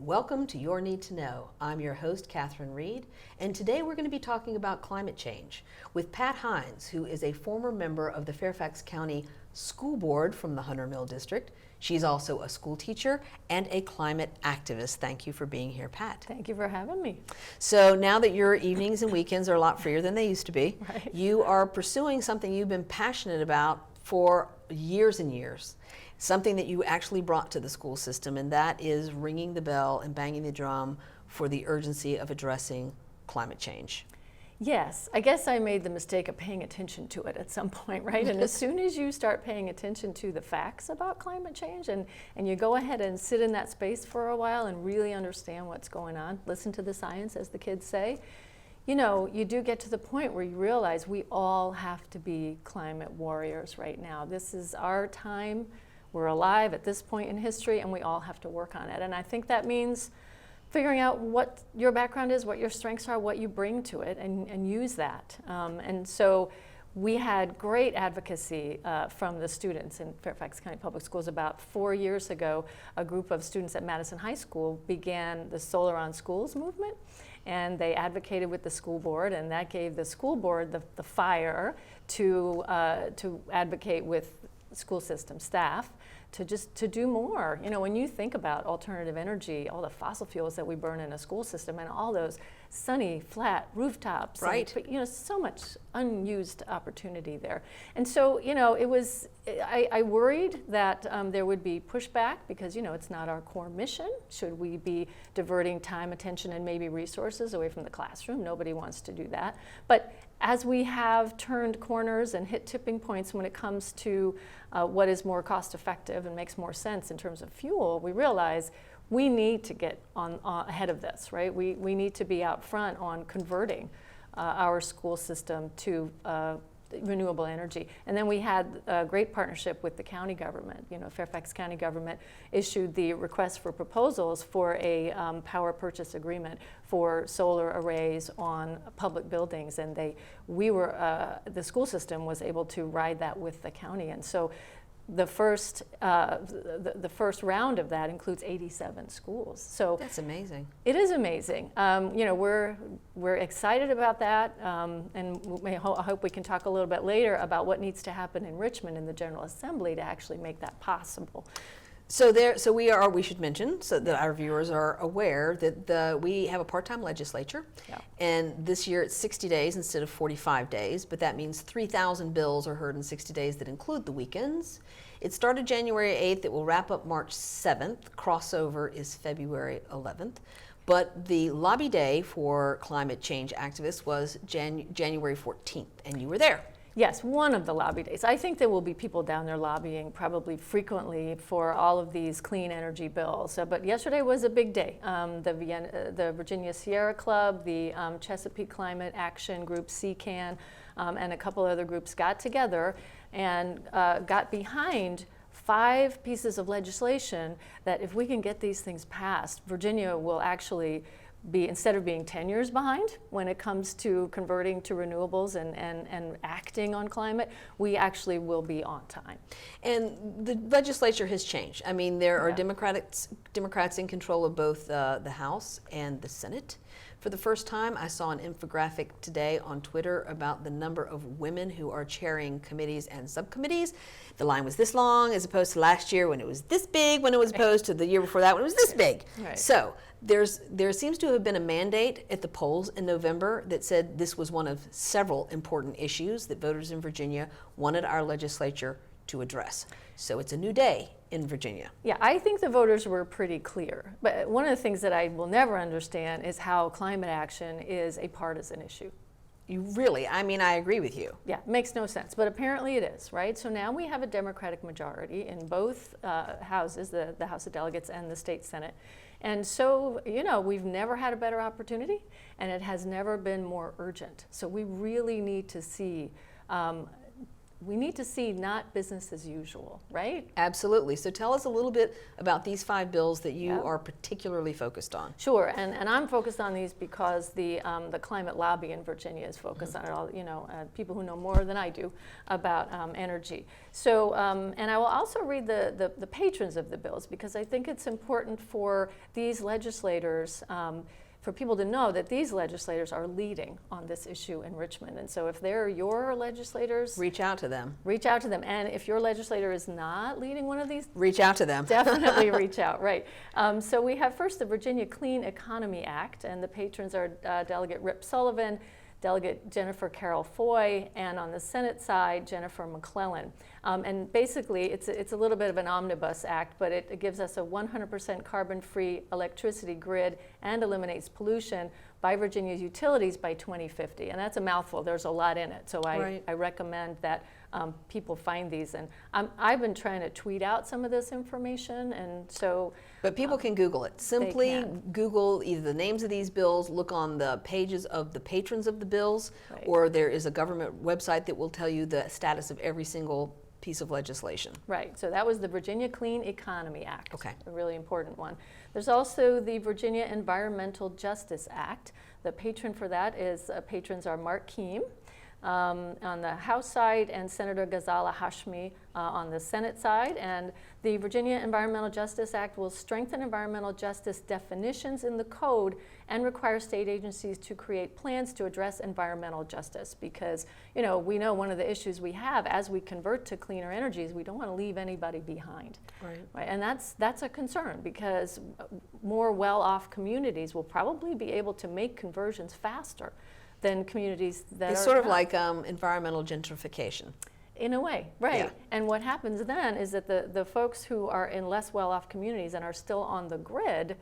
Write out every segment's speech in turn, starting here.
Welcome to Your Need to Know. I'm your host, Catherine Reed, and today we're going to be talking about climate change with Pat Hynes, who is a former member of the Fairfax County School Board from the Hunter Mill District. She's also a school teacher and a climate activist. Thank you for being here, Pat. Thank you for having me. So now that your evenings and weekends are a lot freer than they used to be, Right. You are pursuing something you've been passionate about for years and years. Something that you actually brought to the school system, and that is ringing the bell and banging the drum for the urgency of addressing climate change. Yes, I guess I made the mistake of paying attention to it at some point, right? And as soon as you start paying attention to the facts about climate change and you go ahead and sit in that space for a while and really understand what's going on, listen to the science, as the kids say, you know, you do get to the point where you realize we all have to be climate warriors right now. This is our time. We're alive at this point in history, and we all have to work on it. And I think that means figuring out what your background is, what your strengths are, what you bring to it, and use that. And so we had great advocacy from the students in Fairfax County Public Schools. About 4 years ago, a group of students at Madison High School began the Solar on Schools movement, and they advocated with the school board, and that gave the school board the fire to advocate with school system staff to do more. You know, when you think about alternative energy, all the fossil fuels that we burn in a school system and all those sunny, flat rooftops. Right. But, you know, so much unused opportunity there. And so, you know, I worried that there would be pushback because, you know, it's not our core mission. Should we be diverting time, attention, and maybe resources away from the classroom? Nobody wants to do that. But as we have turned corners and hit tipping points when it comes to what is more cost effective and makes more sense in terms of fuel, we realize we need to get on ahead of this, right? We need to be out front on converting our school system to renewable energy. And then we had a great partnership with the county government. You know, Fairfax County government issued the request for proposals for a power purchase agreement for solar arrays on public buildings, and the school system was able to ride that with the county. And so the first round of that includes 87 schools. So That's amazing. it is amazing. You know, we're excited about that, and I hope we can talk a little bit later about what needs to happen in Richmond in the General Assembly to actually make that possible. So we should mention so that our viewers are aware that we have a part-time legislature, Yeah. and this year it's 60 days instead of 45 days, but that means 3,000 bills are heard in 60 days that include the weekends. It started January 8th, it will wrap up March 7th, crossover is February 11th, but the lobby day for climate change activists was January 14th, and you were there. Yes, one of the lobby days. I think there will be people down there lobbying probably for all of these clean energy bills. But yesterday was a big day. The Virginia Sierra Club, the Chesapeake Climate Action Group, CCAN, and a couple other groups got together and got behind 5 pieces of legislation that if we can get these things passed, Virginia will actually be, instead of being 10 years behind when it comes to converting to renewables and acting on climate, we actually will be on time. And the legislature has changed. I mean, there are Yeah. Democrats in control of both the House and the Senate. For the first time, I saw an infographic today on Twitter about the number of women who are chairing committees and subcommittees. The line was this long as opposed to last year when it was this big, when it was opposed to the year before that when it was this big. Right. So there seems to have been a mandate at the polls in November that said this was one of several important issues that voters in Virginia wanted our legislature to address. So it's a new day in Virginia. Yeah, I think the voters were pretty clear. But one of the things that I will never understand is how climate action is a partisan issue. I agree with you. Yeah, makes no sense, but apparently it is, right? So now we have a Democratic majority in both houses, the House of Delegates and the state Senate. And so, you know, we've never had a better opportunity, and it has never been more urgent. So we really need to see we need to see not business as usual, right? Absolutely. So tell us a little bit about these 5 bills that you Yep. are particularly focused on. Sure, and I'm focused on these because the climate lobby in Virginia is focused on it all, people who know more than I do about energy. So, and I will also read the patrons of the bills, because I think it's important for these legislators, for people to know that these legislators are leading on this issue in Richmond. And so if they're your legislators, Reach out to them. reach out to them. And if your legislator is not leading one of these, Reach out to them. definitely reach out, right. So we have first the Virginia Clean Economy Act, and the patrons are Delegate Rip Sullivan, Delegate Jennifer Carroll Foy, and on the Senate side, Jennifer McClellan. And basically, it's a little bit of an omnibus act, but it gives us a 100% carbon-free electricity grid and eliminates pollution by Virginia's utilities by 2050. And that's a mouthful. There's a lot in it. So I recommend that people find these. And I've been trying to tweet out some of this information, and so. But people can Google it. Simply can. Google either the names of these bills, look on the pages of the patrons of the bills, Right. or there is a government website that will tell you the status of every single piece of legislation. Right, so that was the Virginia Clean Economy Act, Okay. a really important one. There's also the Virginia Environmental Justice Act. The patron for that is, patrons are Mark Keem on the House side, and Senator Ghazala Hashmi on the Senate side. And the Virginia Environmental Justice Act will strengthen environmental justice definitions in the code and require state agencies to create plans to address environmental justice, because we know one of the issues we have as we convert to cleaner energies, we don't want to leave anybody behind. Right? And that's a concern, because more well-off communities will probably be able to make conversions faster than communities that It's are sort of not. like environmental gentrification. In a way, right. Yeah. And what happens then is that the folks who are in less well-off communities and are still on the grid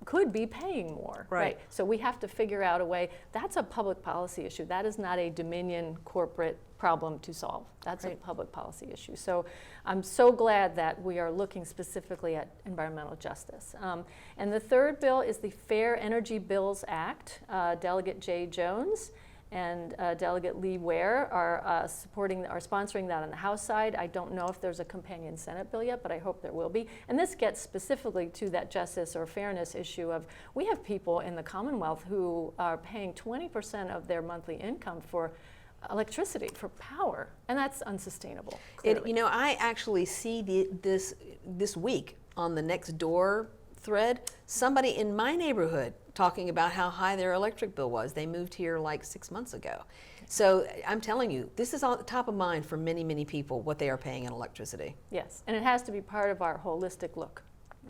could be paying more. Right. So we have to figure out a way. That's a public policy issue. That is not a Dominion corporate problem to solve. That's a public policy issue. So I'm so glad that we are looking specifically at environmental justice. And the third bill is the Fair Energy Bills Act. Delegate Jay Jones and Delegate Lee Ware are sponsoring that on the House side. I don't know if there's a companion Senate bill yet, but I hope there will be. And this gets specifically to that justice or fairness issue of, we have people in the Commonwealth who are paying 20% of their monthly income for electricity, for power, and that's unsustainable. I actually see this week on the Nextdoor thread, somebody in my neighborhood talking about how high their electric bill was. They moved here like 6 months ago. So I'm telling you, this is on the top of mind for many, many people, what they are paying in electricity. Yes, and it has to be part of our holistic look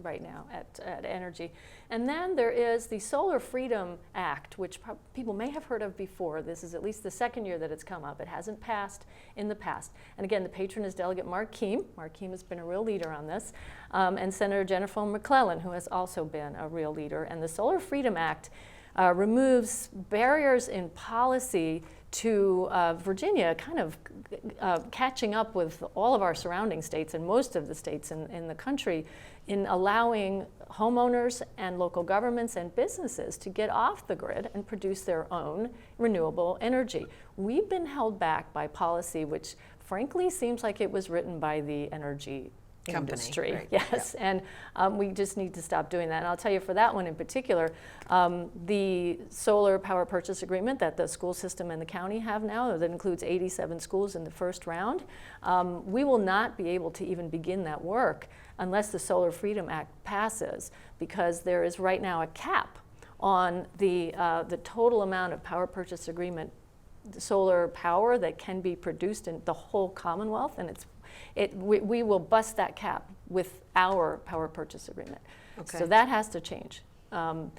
right now at energy. And then there is the Solar Freedom Act, which people may have heard of before. This is at least the second year that it's come up. It hasn't passed in the past. And again, the patron is Delegate Mark Keem. Mark Keem has been a real leader on this. And Senator Jennifer McClellan, who has also been a real leader. And the Solar Freedom Act removes barriers in policy to Virginia kind of catching up with all of our surrounding states and most of the states in the country in allowing homeowners and local governments and businesses to get off the grid and produce their own renewable energy. We've been held back by policy which frankly seems like it was written by the energy industry. Right. Yes, Yeah. and we just need to stop doing that. And I'll tell you, for that one in particular, the solar power purchase agreement that the school system and the county have now, that includes 87 schools in the first round, we will not be able to even begin that work unless the Solar Freedom Act passes, because there is right now a cap on the total amount of power purchase agreement solar power that can be produced in the whole Commonwealth, and we will bust that cap with our power purchase agreement. Okay. So that has to change. And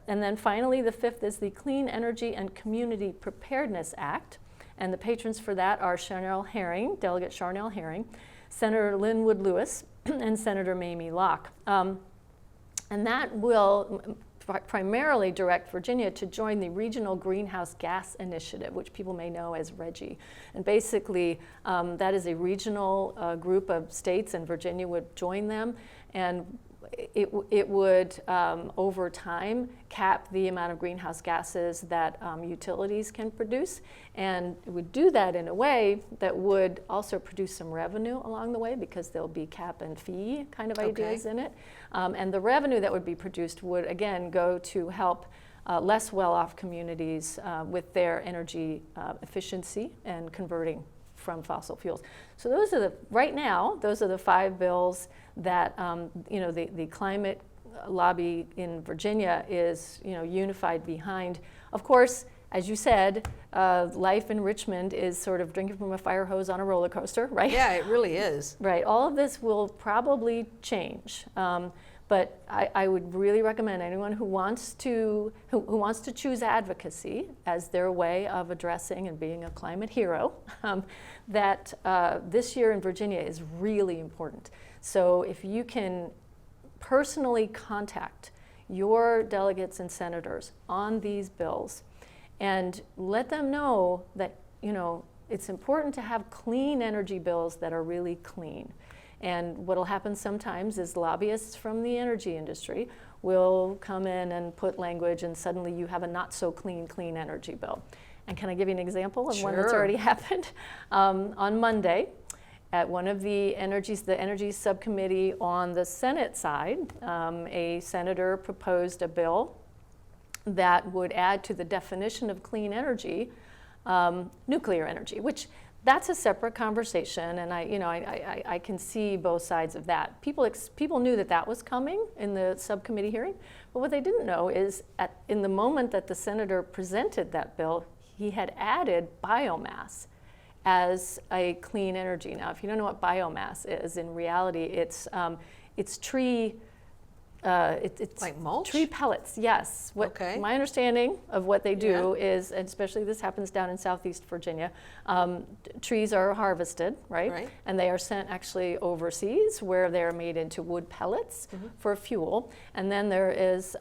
then finally, the fifth is the Clean Energy and Community Preparedness Act, and the patrons for that are Charnel Herring, Delegate Charnel Herring, Senator Linwood Lewis, and Senator Mamie Locke. And that will primarily direct Virginia to join the Regional Greenhouse Gas Initiative, which people may know as RGGI. And basically, that is a regional group of states, and Virginia would join them. And it would, over time, cap the amount of greenhouse gases that utilities can produce, and it would do that in a way that would also produce some revenue along the way, because there'll be cap and fee kind of ideas in it. And the revenue that would be produced would, again, go to help less well-off communities with their energy efficiency and converting from fossil fuels. So those are right now, those are the 5 bills that the climate lobby in Virginia is unified behind. Of course, as you said, life in Richmond is sort of drinking from a fire hose on a roller coaster, right? Yeah, it really is. Right. All of this will probably change. But I would really recommend anyone who wants to choose advocacy as their way of addressing and being a climate hero, that this year in Virginia is really important. So if you can personally contact your delegates and senators on these bills and let them know that it's important to have clean energy bills that are really clean. And what'll happen sometimes is lobbyists from the energy industry will come in and put language, and suddenly you have a not so clean energy bill. And can I give you an example of one that's already happened? On Monday, at one of the energy subcommittee on the Senate side, a senator proposed a bill that would add to the definition of clean energy nuclear energy, which that's a separate conversation, and I can see both sides of that. People knew that was coming in the subcommittee hearing, but what they didn't know is in the moment that the senator presented that bill, he had added biomass as a clean energy. Now, if you don't know what biomass is, in reality, it's tree. It's like mulch? Tree pellets, yes. My understanding of what they do is, and especially this happens down in Southeast Virginia, trees are harvested, right? And they are sent actually overseas, where they're made into wood pellets for fuel. And then there is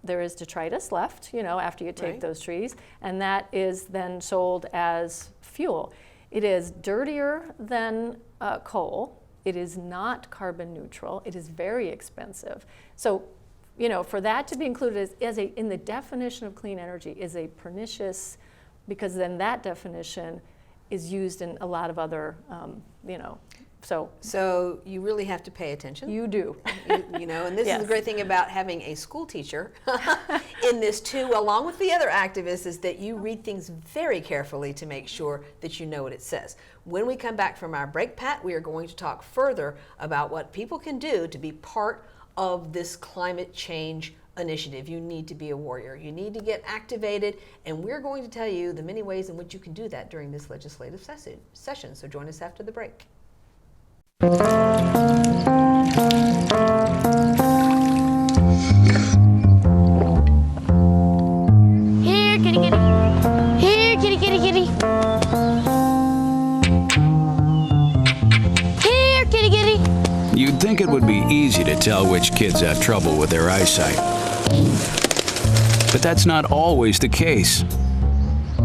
detritus left, after you take those trees, and that is then sold as fuel. It is dirtier than coal. It is not carbon neutral. It is very expensive. So, for that to be included in the definition of clean energy is a pernicious, because then that definition is used in a lot of other, So you really have to pay attention. You do. And this is the great thing about having a school teacher in this too, along with the other activists, is that you read things very carefully to make sure that you know what it says. When we come back from our break, Pat, we are going to talk further about what people can do to be part of this climate change initiative. You need to be a warrior. You need to get activated, and we're going to tell you the many ways in which you can do that during this legislative session. So join us after the break. Here, kitty, kitty. Here, kitty, kitty, kitty. Here, kitty, kitty. You'd think it would be easy to tell which kids have trouble with their eyesight. But that's not always the case.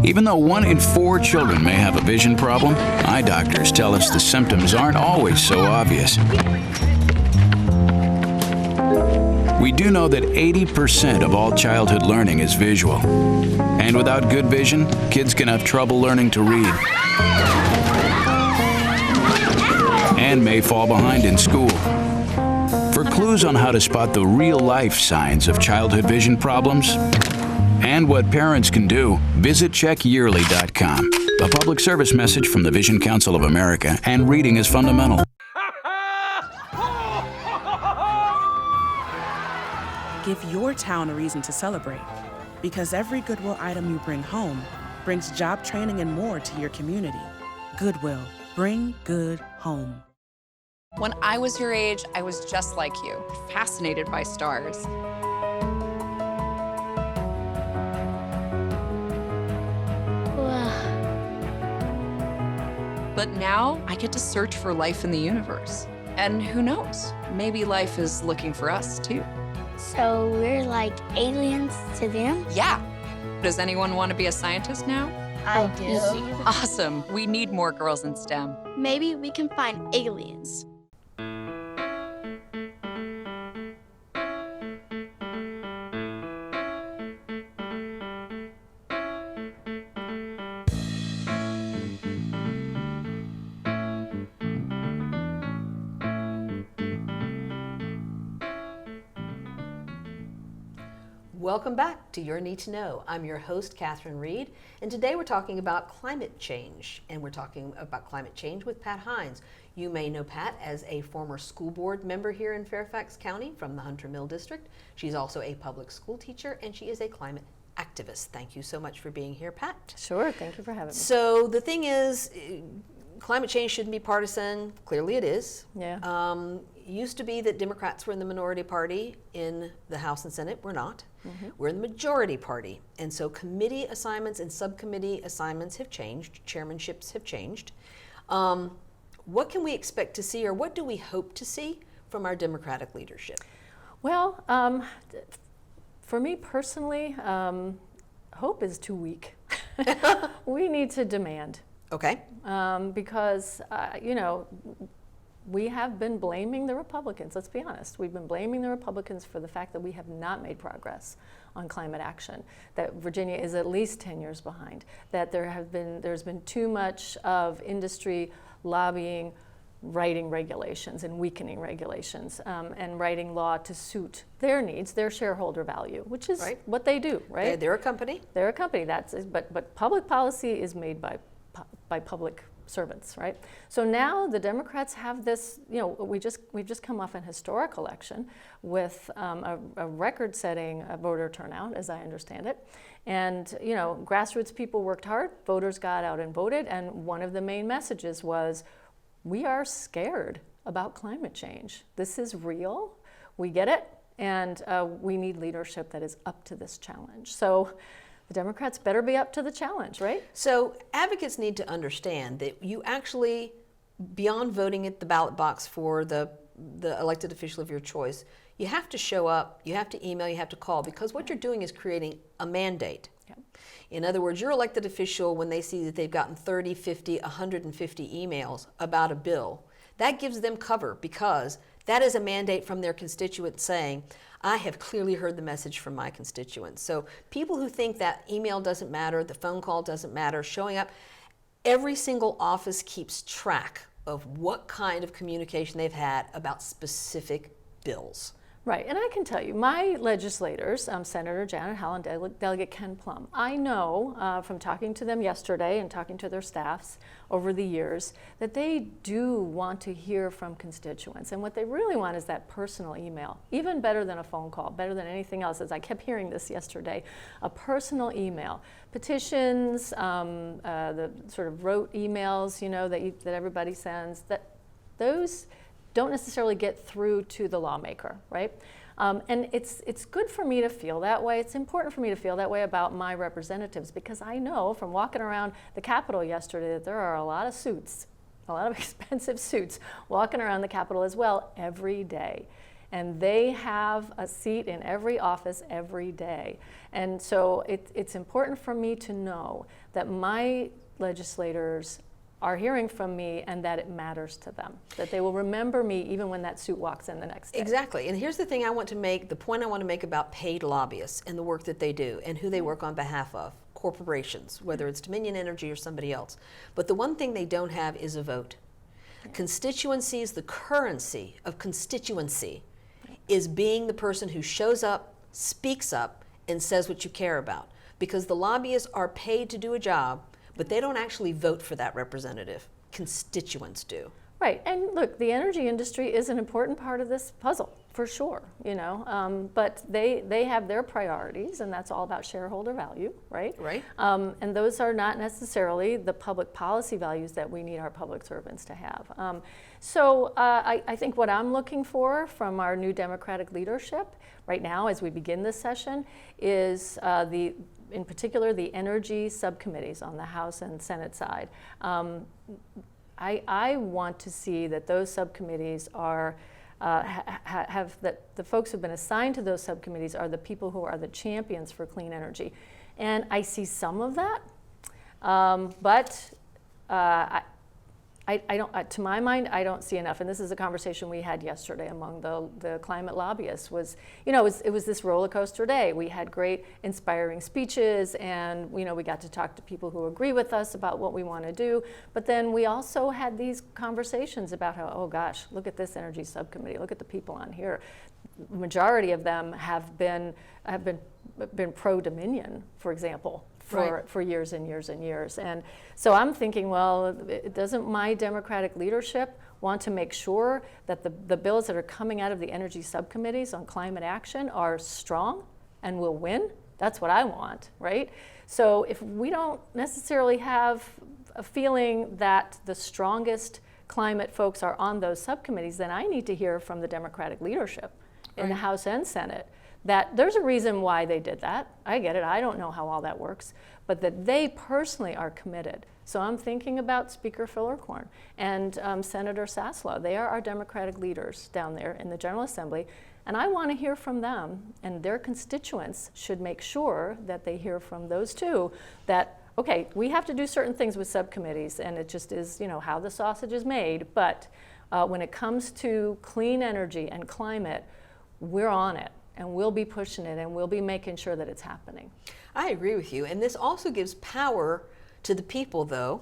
Even though 1 in 4 children may have a vision problem, eye doctors tell us the symptoms aren't always so obvious. We do know that 80% of all childhood learning is visual. And without good vision, kids can have trouble learning to read and may fall behind in school. For clues on how to spot the real-life signs of childhood vision problems and what parents can do, visit checkyearly.com. A public service message from the Vision Council of America and Reading is Fundamental. Give your town a reason to celebrate, because every Goodwill item you bring home brings job training and more to your community. Goodwill, bring good home. When I was your age, I was just like you, fascinated by stars. But now I get to search for life in the universe. And who knows, maybe life is looking for us too. So we're like aliens to them? Yeah. Does anyone want to be a scientist now? I do. Awesome. We need more girls in STEM. Maybe we can find aliens. Welcome back to Your Need to Know. I'm your host, Catherine Reed, and today we're talking about climate change, and we're talking about climate change with Pat Hynes. You may know Pat as a former school board member here in Fairfax County from the Hunter Mill District. She's also a public school teacher, and she is a climate activist. Thank you so much for being here, Pat. Sure, thank you for having me. So the thing is, climate change shouldn't be partisan. Clearly it is. Yeah. Used to be that Democrats were in the minority party in the House and Senate. We're not. We're in the majority party. And so committee assignments and subcommittee assignments have changed. Chairmanships have changed. What can we expect to see, or what do we hope to see from our Democratic leadership? Well, for me personally, hope is too weak. We need to demand. Okay. Because, we have been blaming the Republicans, let's be honest. We've been blaming the Republicans for the fact that we have not made progress on climate action, that Virginia is at least 10 years behind, that there's been too much of industry lobbying, writing regulations and weakening regulations, and writing law to suit their needs, their shareholder value, which is what they do, right? They're a company. They're a company, but public policy is made by public servants, right? So now the Democrats have this, we've just come off an historic election with a record-setting voter turnout, as I understand it. And, grassroots people worked hard, voters got out and voted, and one of the main messages was, we are scared about climate change. This is real, we get it, and we need leadership that is up to this challenge. So the Democrats better be up to the challenge, right? So advocates need to understand that you actually, beyond voting at the ballot box for the elected official of your choice, you have to show up, you have to email, you have to call, because what you're doing is creating a mandate. Yep. In other words, your elected official, when they see that they've gotten 30, 50, 150 emails about a bill, that gives them cover, because that is a mandate from their constituents saying, I have clearly heard the message from my constituents. So people who think that email doesn't matter, the phone call doesn't matter, showing up, every single office keeps track of what kind of communication they've had about specific bills. Right, and I can tell you, my legislators, Senator Janet Howell and Delegate Ken Plum, I know from talking to them yesterday and talking to their staffs over the years that they do want to hear from constituents. And what they really want is that personal email, even better than a phone call, better than anything else, as I kept hearing this yesterday, a personal email. Petitions, the sort of rote emails, that everybody sends, those don't necessarily get through to the lawmaker, right? And it's good for me to feel that way. It's important for me to feel that way about my representatives, because I know from walking around the Capitol yesterday that there are a lot of suits, a lot of expensive suits walking around the Capitol as well every day. And they have a seat in every office every day. And so it's important for me to know that my legislators are hearing from me and that it matters to them, that they will remember me even when that suit walks in the next day. Exactly, and here's the thing I want to make, the point I want to make about paid lobbyists and the work that they do and who they work on behalf of, corporations, whether it's Dominion Energy or somebody else. But the one thing they don't have is a vote. Constituency is the currency of constituency, is being the person who shows up, speaks up, and says what you care about. Because the lobbyists are paid to do a job, but they don't actually vote for that representative. Constituents do. Right, and look, the energy industry is an important part of this puzzle, for sure, but they have their priorities, and that's all about shareholder value, right? Right. And those are not necessarily the public policy values that we need our public servants to have. So I think what I'm looking for from our new Democratic leadership right now as we begin this session is in particular, the energy subcommittees on the House and Senate side. I want to see that those subcommittees are that the folks who've been assigned to those subcommittees are the people who are the champions for clean energy, and I see some of that, but I don't, to my mind, I don't see enough. And this is a conversation we had yesterday among the climate lobbyists. It was this roller coaster day. We had great, inspiring speeches, and we got to talk to people who agree with us about what we want to do. But then we also had these conversations about how, oh gosh, look at this energy subcommittee. Look at the people on here. majority of them have been pro-Dominion, for example, for years and years and years. And so I'm thinking, well, doesn't my Democratic leadership want to make sure that the bills that are coming out of the energy subcommittees on climate action are strong and will win? That's what I want, right? So if we don't necessarily have a feeling that the strongest climate folks are on those subcommittees, then I need to hear from the Democratic leadership in the House and Senate that there's a reason why they did that. I get it, I don't know how all that works, but that they personally are committed. So I'm thinking about Speaker Fillercorn and Senator Saslow. They are our Democratic leaders down there in the General Assembly, and I want to hear from them, and their constituents should make sure that they hear from those two that, okay, we have to do certain things with subcommittees, and it just is, how the sausage is made, but when it comes to clean energy and climate, we're on it, and we'll be pushing it, and we'll be making sure that it's happening. I agree with you, and this also gives power to the people, though,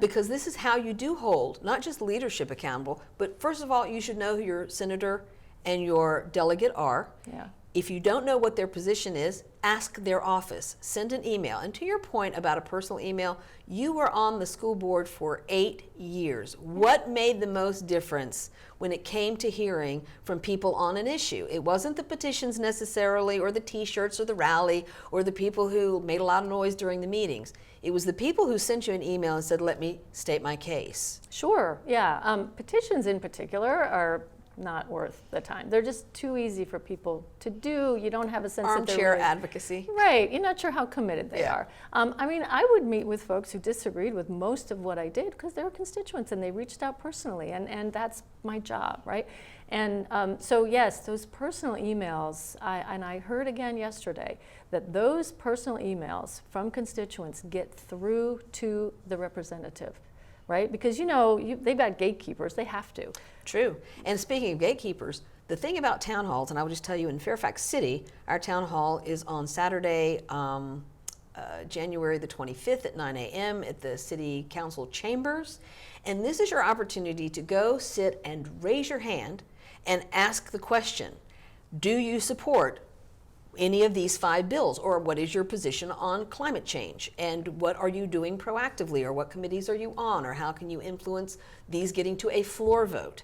because this is how you do hold not just leadership accountable, but first of all, you should know who your senator and your delegate are. Yeah. If you don't know what their position is, ask their office, send an email. And to your point about a personal email, you were on the school board for 8 years. What made the most difference when it came to hearing from people on an issue? It wasn't the petitions necessarily, or the t-shirts, or the rally, or the people who made a lot of noise during the meetings. It was the people who sent you an email and said, let me state my case. Sure, yeah. Petitions in particular are not worth the time. They're just too easy for people to do. You don't have a sense that they're armchair really, advocacy. Right, you're not sure how committed they are. I mean, I would meet with folks who disagreed with most of what I did because they were constituents and they reached out personally, and that's my job, right? And so yes, those personal emails, and I heard again yesterday that those personal emails from constituents get through to the representative, right? Because they've got gatekeepers, they have to. True. And speaking of gatekeepers, the thing about town halls, and I will just tell you, in Fairfax City, our town hall is on Saturday, January the 25th at 9 a.m. at the City Council chambers. And this is your opportunity to go sit and raise your hand and ask the question, do you support any of these 5 bills, or what is your position on climate change, and what are you doing proactively, or what committees are you on, or how can you influence these getting to a floor vote?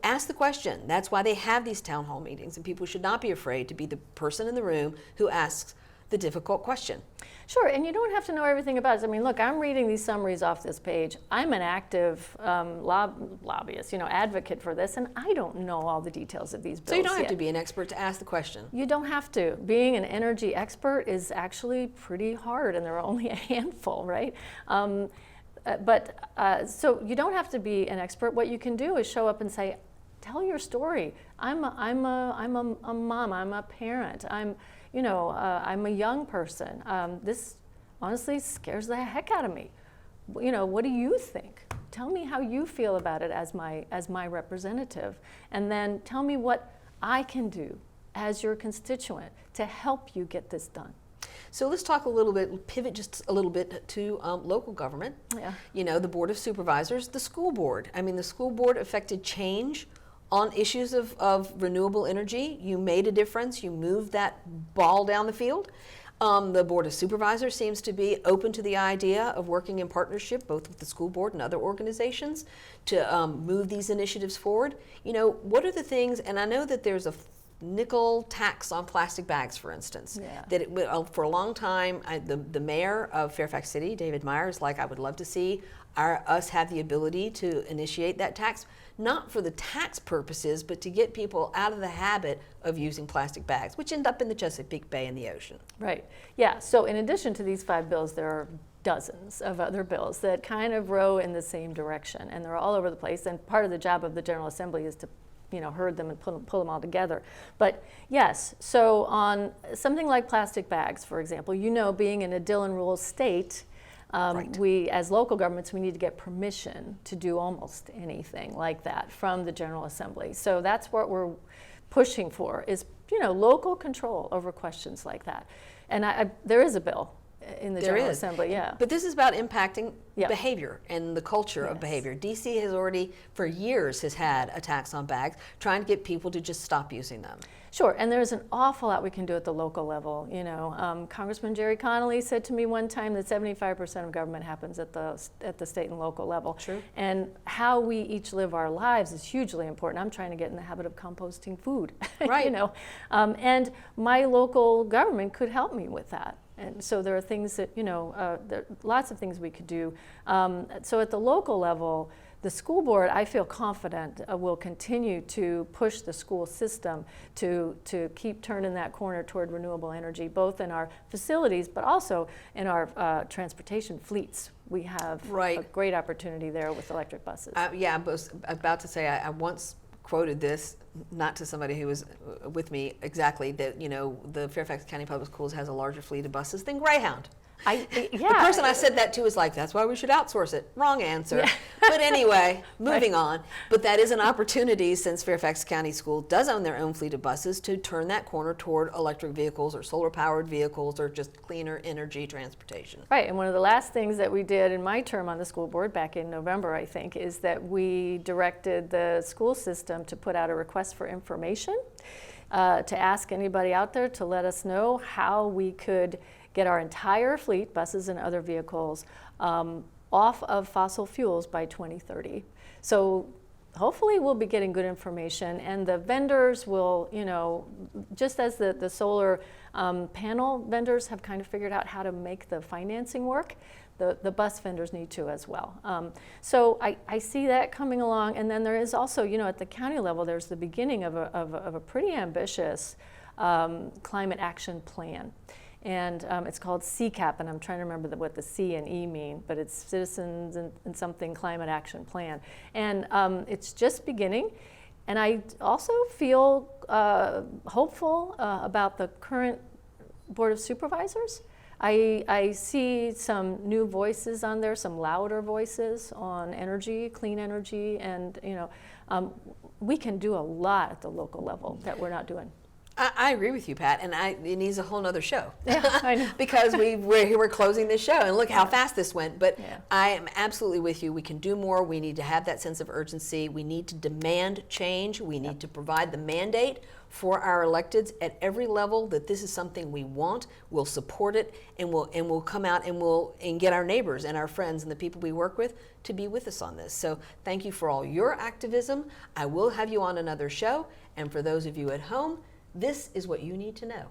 Ask the question. That's why they have these town hall meetings, and people should not be afraid to be the person in the room who asks the difficult question. Sure, and you don't have to know everything about it. I mean, look, I'm reading these summaries off this page. I'm an active lobbyist, advocate for this, and I don't know all the details of these bills. So you don't have yet. to be an expert to ask the question. You don't have to. Being an energy expert is actually pretty hard, and there are only a handful, right? So you don't have to be an expert. What you can do is show up and say, tell your story. I'm a mom, I'm a parent, I'm a young person. This honestly scares the heck out of me. What do you think? Tell me how you feel about it as my representative, and then tell me what I can do as your constituent to help you get this done. So let's talk a little bit, pivot just a little bit to local government. Yeah. The Board of Supervisors, the school board. I mean, the school board affected change on issues of renewable energy. You made a difference. You moved that ball down the field. The Board of Supervisors seems to be open to the idea of working in partnership, both with the school board and other organizations, to move these initiatives forward. What are the things, and I know that there's a nickel tax on plastic bags, for instance. Yeah. That for a long time, the mayor of Fairfax City, David Meyer, is like, I would love to see us have the ability to initiate that tax, not for the tax purposes, but to get people out of the habit of using plastic bags, which end up in the Chesapeake Bay and the ocean. Right. Yeah. So in addition to these 5 bills, there are dozens of other bills that kind of row in the same direction, and they're all over the place. And part of the job of the General Assembly is to herd them and pull them all together. But yes, so on something like plastic bags, for example, being in a Dillon Rule state, Right. we, as local governments, we need to get permission to do almost anything like that from the General Assembly. So that's what we're pushing for, is local control over questions like that. And there is a bill in the There General is. Assembly, yeah. But this is about impacting Yep. behavior and the culture of Yes. behavior. DC has already, for years, has had a tax on bags, trying to get people to just stop using them. Sure, and there's an awful lot we can do at the local level. You know, Congressman Jerry Connolly said to me one time that 75% of government happens at the state and local level. True. And how we each live our lives is hugely important. I'm trying to get in the habit of composting food. Right. You know, and my local government could help me with that. And so there are things that, you know, there are lots of things we could do. So at the local level, the school board, I feel confident, will continue to push the school system to keep turning that corner toward renewable energy, both in our facilities, but also in our transportation fleets. We have Right. a great opportunity there with electric buses. Yeah, I was about to say, I once quoted this, not to somebody who was with me exactly, that, you know, the Fairfax County Public Schools has a larger fleet of buses than Greyhound. The person I said that to was like, that's why we should outsource it. Wrong answer. Yeah. But anyway, moving on. But that is an opportunity, since Fairfax County School does own their own fleet of buses, to turn that corner toward electric vehicles or solar powered vehicles or just cleaner energy transportation. Right, and one of the last things that we did in my term on the school board back in November, I think, is that we directed the school system to put out a request for information, to ask anybody out there to let us know how we could get our entire fleet, buses and other vehicles, off of fossil fuels by 2030. So hopefully we'll be getting good information, and the vendors will, you know, just as the solar panel vendors have kind of figured out how to make the financing work, the bus vendors need to as well. So I see that coming along, and then there is also, you know, at the county level, there's the beginning of a pretty ambitious climate action plan. And it's called CCAP, and I'm trying to remember what the C and E mean, but it's Citizens and Something Climate Action Plan. And it's just beginning, and I also feel hopeful about the current Board of Supervisors. I see some new voices on there, some louder voices on energy, clean energy, and, you know, we can do a lot at the local level that we're not doing. I agree with you, Pat, and it needs a whole nother show. Yeah, I know. Because we're closing this show, and look how fast this went. But Yeah. I am absolutely with you. We can do more. We need to have that sense of urgency. We need to demand change. We need to provide the mandate for our electeds at every level that this is something we want. We'll support it, and we'll come out and get our neighbors and our friends and the people we work with to be with us on this. So thank you for all your activism. I will have you on another show, and for those of you at home, this is what you need to know.